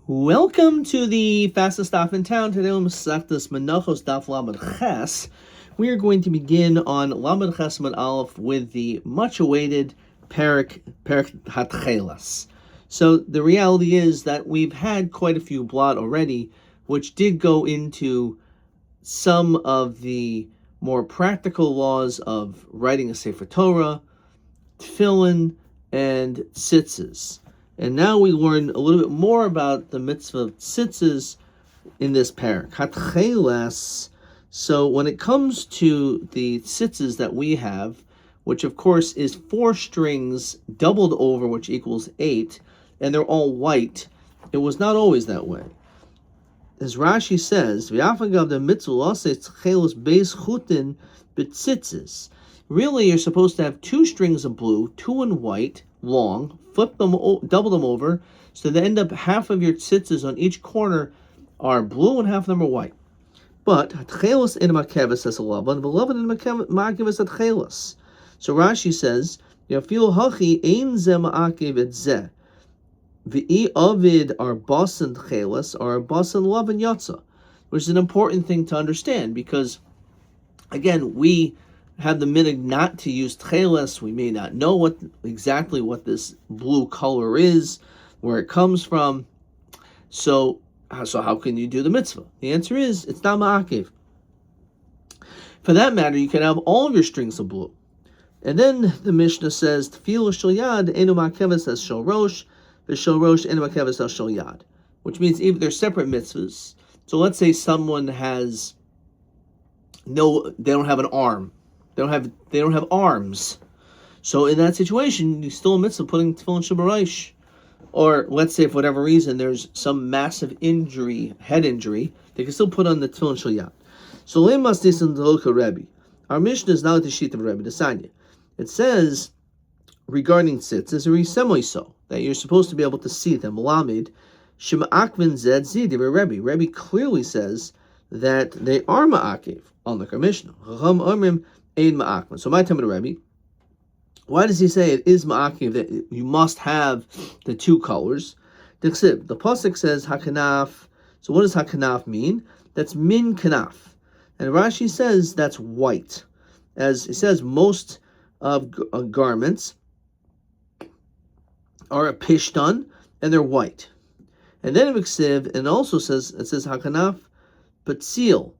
Welcome to the fastest stop in town. Today on Masechtas Menachot Daf Lamed Ches. We are going to begin on Lamed Ches Amud Aleph with the much-awaited Perek Hatchelas. So the reality is that we've had quite a few blot already, which did go into some of the more practical laws of writing a Sefer Torah, Tefillin, and Tzitzis. And now we learn a little bit more about the mitzvah of tzitzis in this parak. Hatchelas. So when it comes to the tzitzis that we have, which of course is 4 strings doubled over, which equals 8, and they're all white, it was not always that way. As Rashi says, "V'afagav the mitzvah lases tchelos beis chutin b'tzitzis." Really, you're supposed to have 2 strings of blue, 2 in white, long, flip them, double them over, so they end up half of your tzitzis on each corner are blue and half of them are white. But hatchelos in makeves says lavan, v'lavan in makeves hatchelos. So Rashi says, "Yafilu hachi ein ze ma'akev et ze, v'i avid arbasan tchelos or arbasan lavan yatsa," which is an important thing to understand because, again, we have the minhag not to use tcheles. We may not know exactly what this blue color is, where it comes from. So how can you do the mitzvah? The answer is it's not ma'akev. For that matter, you can have all of your strings of blue. And then the Mishnah says, "Tefillah shel yad enu ma'akeves as shel rosh, v'shel rosh enu ma'akeves as shel yad," which means even they're separate mitzvahs. So let's say someone has they don't have an arm. They don't have arms. So in that situation, you still mitzvah putting tefillin shabaraish. Or let's say for whatever reason there's some massive injury, head injury, they can still put on the tefillin shel yad. So lemas disan deloka Rabbi. Our Mishnah is now the sheet of Rabbi Desanya. It says regarding tzitzis, risemoiso, that you're supposed to be able to see them. Lamed shema'akvin zed zidi Rabbi. Rabbi clearly says that they are ma'akev. Unlike our Mishnah. Chacham omrim ein ma'akvin. So my time to Rabbi, why does he say it is ma'akev that you must have the 2 colors? The pasuk says hakanaf. So what does hakanaf mean? That's min kanaf. And Rashi says that's white. As it says, most of garments are a pishtan and they're white. And then Viksiv, and also says hakanaf patzil.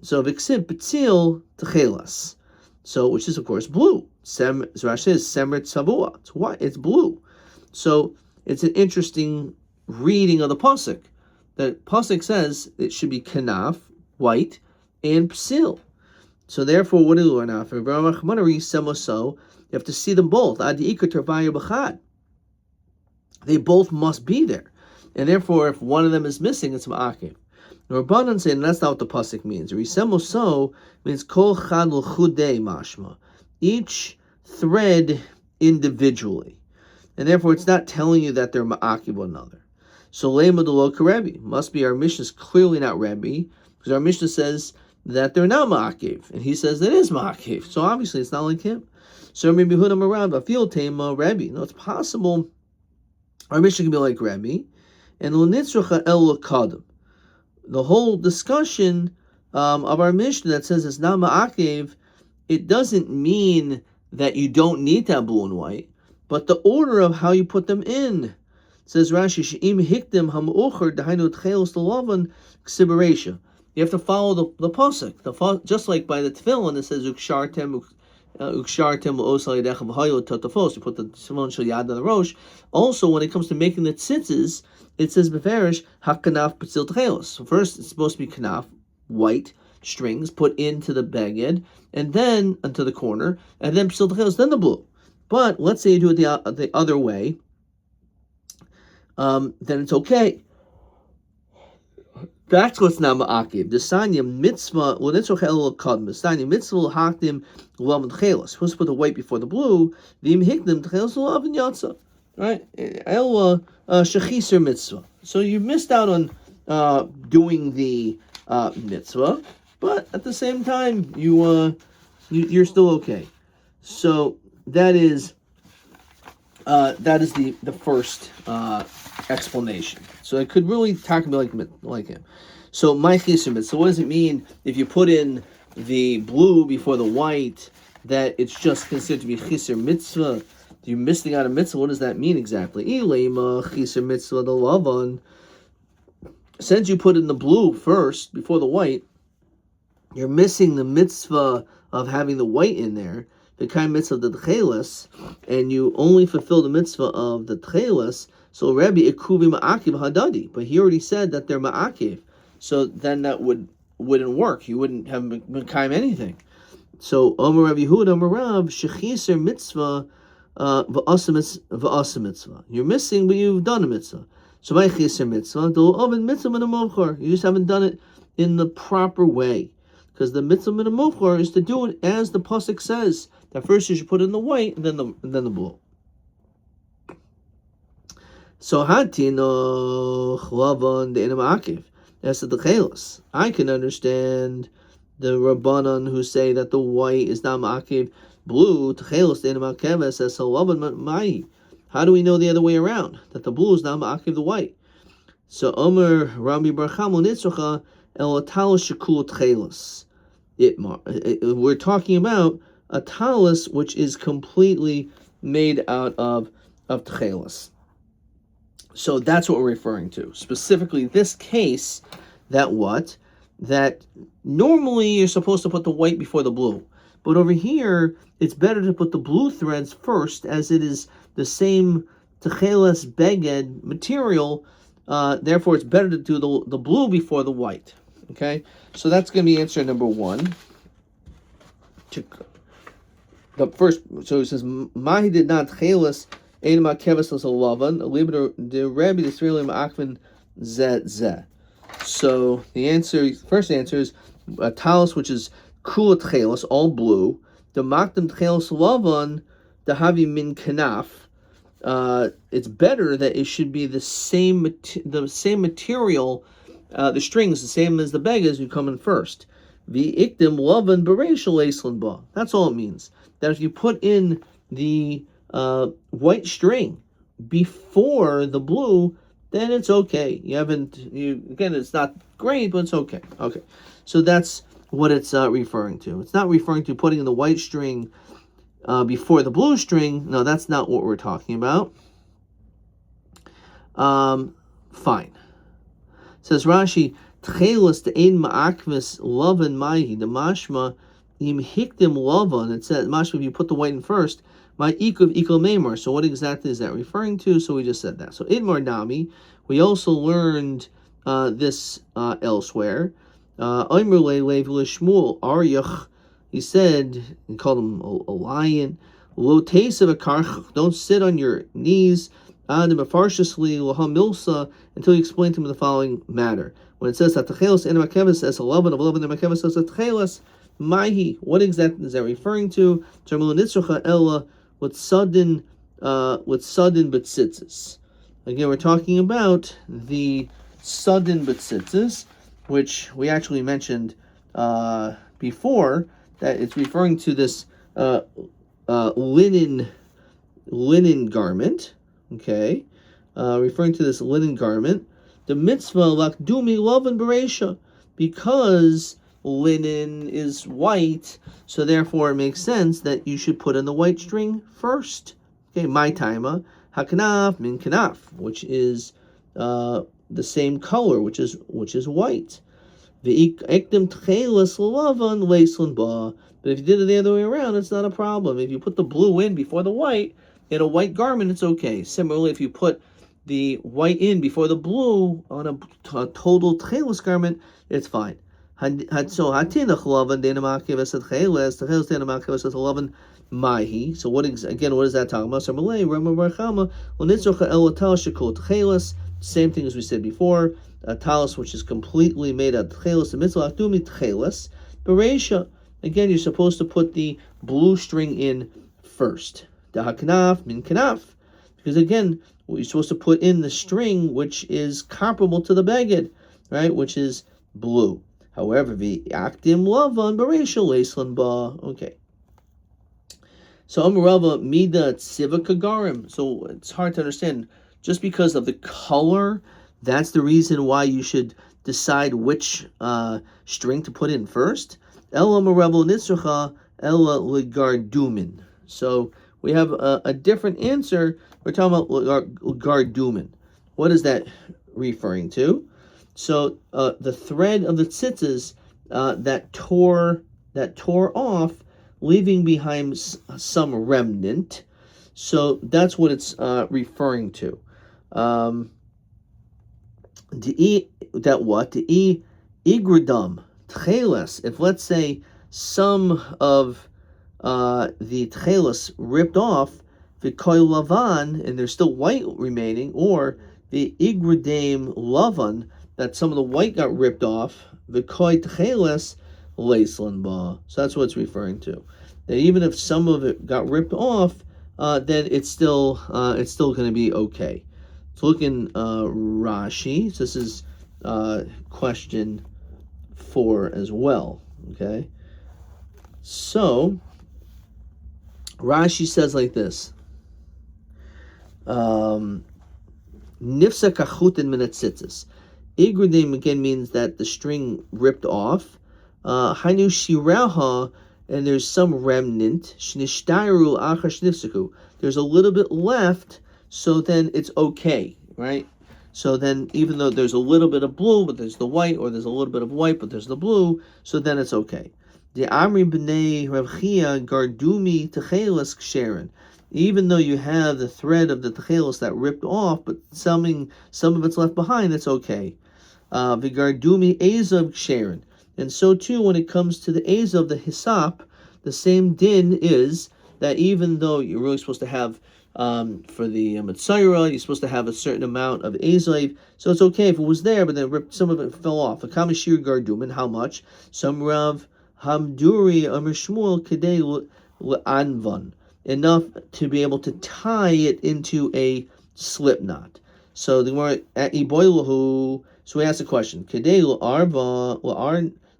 So Viksiv patzil techelas. So which is of course blue. Rashi says semret savua. It's white. It's blue. So it's an interesting reading of the pasuk. That pasuk says it should be kanaf, white, and psil. So therefore, what do you learn after? You have to see them both. They both must be there. And therefore, if one of them is missing, it's ma'akev. Rabbanan say, and that's not what the pasuk means. Risemoso means kol chad l'chudei mashma. Each thread individually. And therefore, it's not telling you that they're ma'akev one another. So lema deloka Rabbi. Must be our Mishnah is clearly not Rabbi, because our Mishnah says that they're not ma'akev, and he says that it is ma'akev. So obviously it's not like him. So maybe Hudam around a field tema Rabbi. No, it's possible our Mishnah can be like Rabbi, and l'nitzracha el kadam. The whole discussion of our Mishnah that says it's not ma'akev, it doesn't mean that you don't need to have blue and white, but the order of how you put them in. It says Rashi, she'im hikdim ham'ucher dahainu tchelos l'lavan ksiberesha. You have to follow the pasuk, just like by the tefillin it says ukshartem osal yadechem hayo tatafos. You put the tefillin shel yad on the rosh. Also, when it comes to making the tzitzis, it says beferish hakanaf b'tzil tchelos. So first, it's supposed to be kanaf, white strings put into the beged, and then into the corner, and then b'tzil tchelos, then the blue. But let's say you do it the other way, then it's okay. That's what's not ma'akev. The sanya mitzvah, well, that's what el kadm. The sanya mitzvah hakdim lavan tchelos. Supposed to put the white before the blue. V'im hikdim tchelos lavan yatsa. Right? El shechiser mitzvah. So you missed out on doing the mitzvah, but at the same time you're still okay. So that is the first explanation. So it could really talk about like him. So my chisur mitzvah. So what does it mean if you put in the blue before the white that it's just considered to be chisur mitzvah? You're missing out a mitzvah. What does that mean exactly? Ilema chisur mitzvah the lavan. Since you put in the blue first before the white, you're missing the mitzvah of having the white in there, the kind of mitzvah of the tchelis, and you only fulfill the mitzvah of the tchelis. So Rabbi ikuvi ma'akiv hadadi, but he already said that they're ma'akiv, so then that wouldn't work. You wouldn't have mekayim anything. So Omer Rabbi Yehuda Omer Rav shechiser mitzvah v'asa mitzvah. You're missing, but you've done a mitzvah. So my chiser mitzvah, you just haven't done it in the proper way. Because the mitzvah min ha-muvchar is to do it as the pasuk says. That first you should put in the white and then the blue. So hatino chlavan de inam that's the chelos. I can understand the rabbanon who say that the white is not ma'akiv, blue tchelos de inam akeves as halavan mai. How do we know the other way around? That the blue is not ma'akiv the white. So Omer Rabbi Barchamo Nitzrocha El Talos Shekul Tchelos. We're talking about a talus which is completely made out of tchelos. So that's what we're referring to. Specifically, this case, that normally you're supposed to put the white before the blue. But over here, it's better to put the blue threads first, as it is the same tchelos beged material. Therefore, it's better to do the blue before the white. Okay, so that's going to be answer number one. The first, so it says, Mahi did not chelas ein ma'keves l'salavan libra the Rabbi Yisrael ma'akvin zeh. So the first answer is a talus which is kulat chelas, all blue. The makdem chelas lavan the havi min kanaf. It's better that it should be the same material. The strings the same as the begas who come in first. V'ikdim lavan b'reishal eislan ba. That's all it means. That if you put in the white string before the blue, then it's okay. Again, it's not great, but it's okay. Okay, so that's what it's referring to. It's not referring to putting in the white string before the blue string. No, that's not what we're talking about. Fine. Says Rashi, Tchelos the ein ma'akvis lavan maihi, the mashma im hikdim lavan. It says mashma if you put the white in first, my ikuv ikol meimar. So what exactly is that referring to? So we just said that. So idmar nami, we also learned this elsewhere. Omer lev l'shmuel aryach. He said, he called him a lion. Lo teisa v'karch, don't sit on your knees. Until you explain to him the following matter. When it says that tchelos and makeves as 11 of 11 and makeves as tchelos, mahi, what exactly is that referring to? With sudden betzitzis. Again, we're talking about the sudden betzitzis, which we actually mentioned before, that it's referring to this linen garment. Okay, referring to this linen garment, the mitzvah lakdumi lavan bereisha, because linen is white, so therefore it makes sense that you should put in the white string first. Okay, my taima hakanaf min kanaf, which is the same color, which is white. The ekdim tchelas lavan leislan ba. But if you did it the other way around, it's not a problem. If you put the blue in before the white, in a white garment, it's okay. Similarly, if you put the white in before the blue on a total tchelos garment, it's fine. So what again? What is that talking about? Same thing as we said before. A talus which is completely made out of tchelos. The mitzvah akdumi tchelos bereisha. Again, you're supposed to put the blue string in first. The hakanaf min kanaf, because again, you're supposed to put in the string which is comparable to the beged, right? Which is blue. However, the akdim lavan bereisha leislan ba. Okay. So Amarava mida tziva kagarim. So it's hard to understand. just because of the color, that's the reason why you should decide which string to put in first. Ella Marevel Nitzracha, Ella Ligardumin. So we have a different answer. We're talking about Ligardumin. What is that referring to? So the thread of the tzitzis that tore off, leaving behind some remnant. So that's what it's referring to. The igradam tcheles. If let's say some of the tcheles ripped off, v'koy lavan, and there's still white remaining, or the igradam lavan, that some of the white got ripped off, v'koy tcheles leislan ba. So that's what it's referring to. That even if some of it got ripped off, then it's still going to be okay. So look in Rashi. So this is question 4 as well. Okay. So Rashi says like this: Nifsa kachutin min hatzitzis. Igrudim again means that the string ripped off. Hainu shiraha, and there's some remnant. Shnishtaru achar shnifsaku. There's a little bit left. So then it's okay, right? So then even though there's a little bit of blue, but there's the white, or there's a little bit of white, but there's the blue, so then it's okay. The Amri b'nei Rav Chia gardumi techeles ksherin. Even though you have the thread of the techeles that ripped off, but some of it's left behind, it's okay. V'gardumi ezav ksherin. And so too, when it comes to the ezav, the hisap, the same din is that even though you're really supposed to have for the Mitzayra, you're supposed to have a certain amount of Ezav, so it's okay if it was there, but then some of it fell off. A Kamashir Gardumin, how much? Some Rav Hamduri Amr Shmuel Kedei Anvan, enough to be able to tie it into a slip knot. So the more at Iboilahu, so we ask the question: Kedei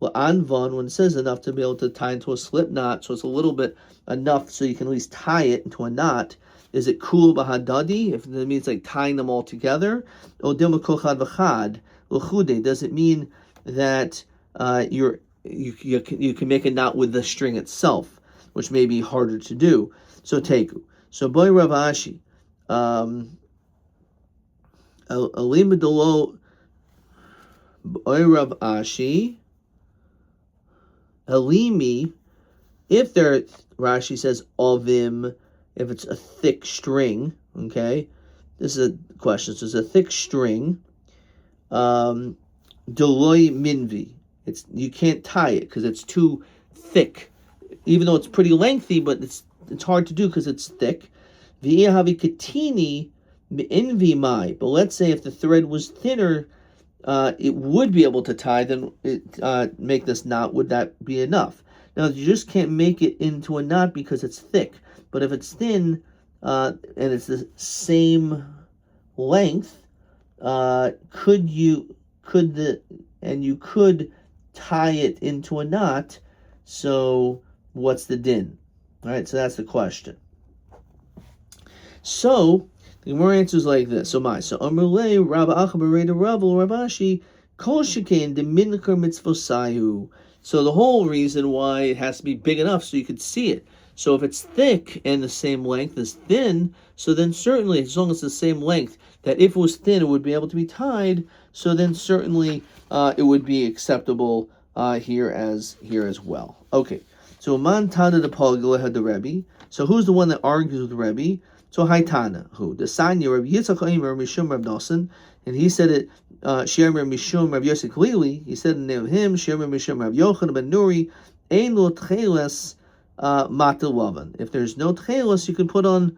Anvan, when it says enough to be able to tie into a slip knot, so it's a little bit enough so you can at least tie it into a knot. Is it kul bahadadi? If it means like tying them all together, or demakochad v'chad l'chude? Does it mean that you can make a knot with the string itself, which may be harder to do? So teku. So boy Rav Ashi, alimadolo boy Rav Ashi, alimi. If there, Rashi says ovim. If it's a thick string, okay, this is a question. So it's a thick string. Deloy minvi. You can't tie it because it's too thick. Even though it's pretty lengthy, but it's hard to do because it's thick. V'yahavi katini minvi mai. But let's say if the thread was thinner, it would be able to tie. Then make this knot. Would that be enough? Now you just can't make it into a knot because it's thick. But if it's thin and it's the same length, you could tie it into a knot. So what's the din? All right, so that's the question. So the more answers like this. So Amrulay Rabbi Achabarei Ravel Rabashi Kol Shekain Deminikar Mitzvosayu. So the whole reason why it has to be big enough so you could see it. So if it's thick and the same length as thin, so then certainly, as long as it's the same length, that if it was thin, it would be able to be tied. So then certainly it would be acceptable here as well. Okay, so Man Tana the Paul Gilehad the Rebbe. So who's the one that argues with Rebbe? So Haitana, who the Sanya Rabbi Yitzchak Aimer Mishum Rab Nosson, and he said it. Shemer Mishum Rab Yosef Lili. He said in the name of him. Shemer Mishum Rab Yochanan ben Nuri. Ein lo tcheles matel lavan. If there's no tcheles, you can put on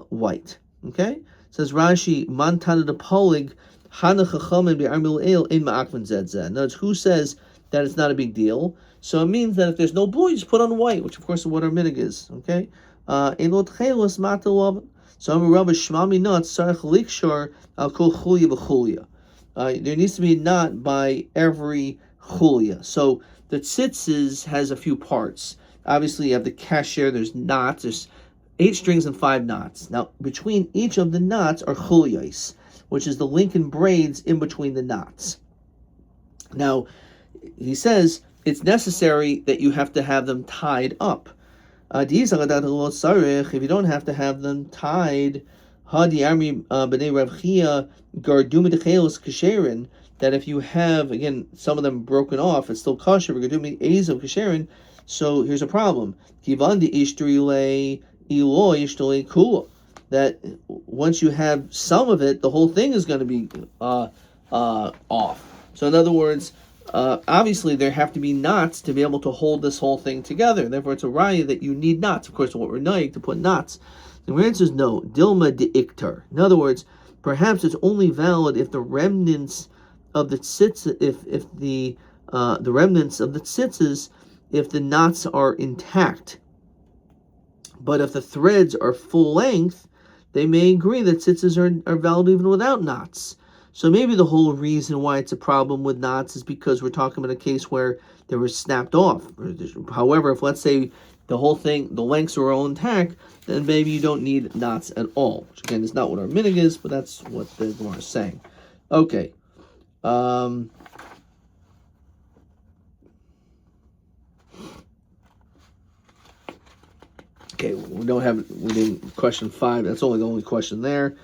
white. Okay. Says Rashi, Man Tana the Polig Hana Chachamim be'Armil El Ein Ma'akvan Zedzeh. Notice who says that it's not a big deal. So it means that if there's no blue, you just put on white, which of course is what our minig is. Okay. Ein lo tcheles matel lavan. So I'm a Rabbi Shmami Nut Sarach Likshor Al Kol Chulya B'Chulya. There needs to be a knot by every chulya. So the tzitzis has a few parts. Obviously, you have the kasher. There's knots. There's 8 strings and 5 knots. Now, between each of the knots are chulyos, which is the link and braids in between the knots. Now, he says it's necessary that you have to have them tied up. If you don't have to have them tied, that if you have, again, some of them broken off, it's still kosher. So here's a problem. That once you have some of it, the whole thing is going to be off. So in other words, obviously there have to be knots to be able to hold this whole thing together. Therefore, it's a raya that you need knots. Of course, what we're knowing to put knots. The answer is no. Dilma de iktar. In other words, perhaps it's only valid if the remnants of the tzitz, if the remnants of the tzitzes, if the knots are intact. But if the threads are full length, they may agree that tzitzes are valid even without knots. So maybe the whole reason why it's a problem with knots is because we're talking about a case where they were snapped off. However, if let's say the whole thing, the lengths are all intact, then maybe you don't need knots at all. Which again is not what our minig is, but that's what the Gemara is saying. Okay. Okay, we didn't question 5. That's only the only question there.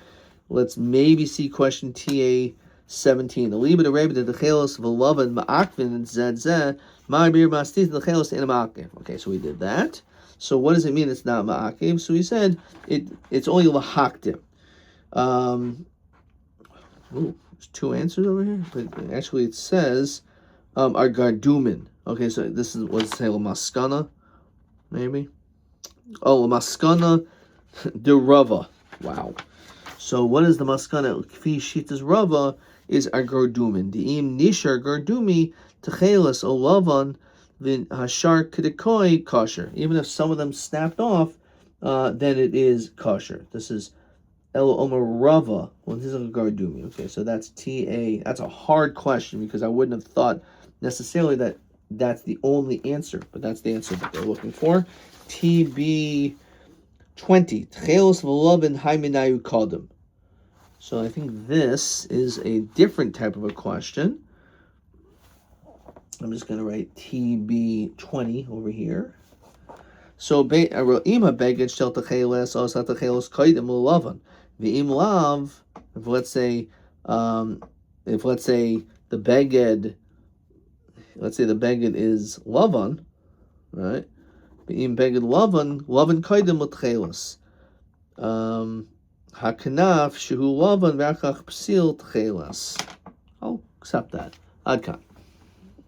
Let's maybe see question TA 17. The liba the Rabbi the dechelos v'lovan ma'akvin and zedzeh ma'abir mastis the dechelos in a ma'akiv. Okay, so we did that. So what does it mean it's not ma'akiv? So we said it's only lahaktim. There's 2 answers over here. But actually, it says are gardumin. Okay, so this is what's say maskana, maybe. Oh, maskana de Rava. Wow. So what is the maskana? Kfi shitas Rava is a gardumin. Di'im nishar gardumi techelas olavan v'in hashar kedekoi kosher. Even if some of them snapped off, then it is kosher. This is El Omer Rava. Well, this is a gardumi. Okay, so that's TA. That's a hard question because I wouldn't have thought necessarily that that's the only answer, but that's the answer that they're looking for. TB 20. Tchelos v'lovin haiminayu kodem. So I think this is a different type of a question. I'm just going to write TB 20 over here. So ima beged shel tcheles os tchelos koidem l'lovan v'im lav. If let's say the beged, let's say the beged is lavan, right? V'im beged lavan koidem l'tchelos. Hakanaf shehu lavan v'achach psil tchelas. I'll accept that. Adkan.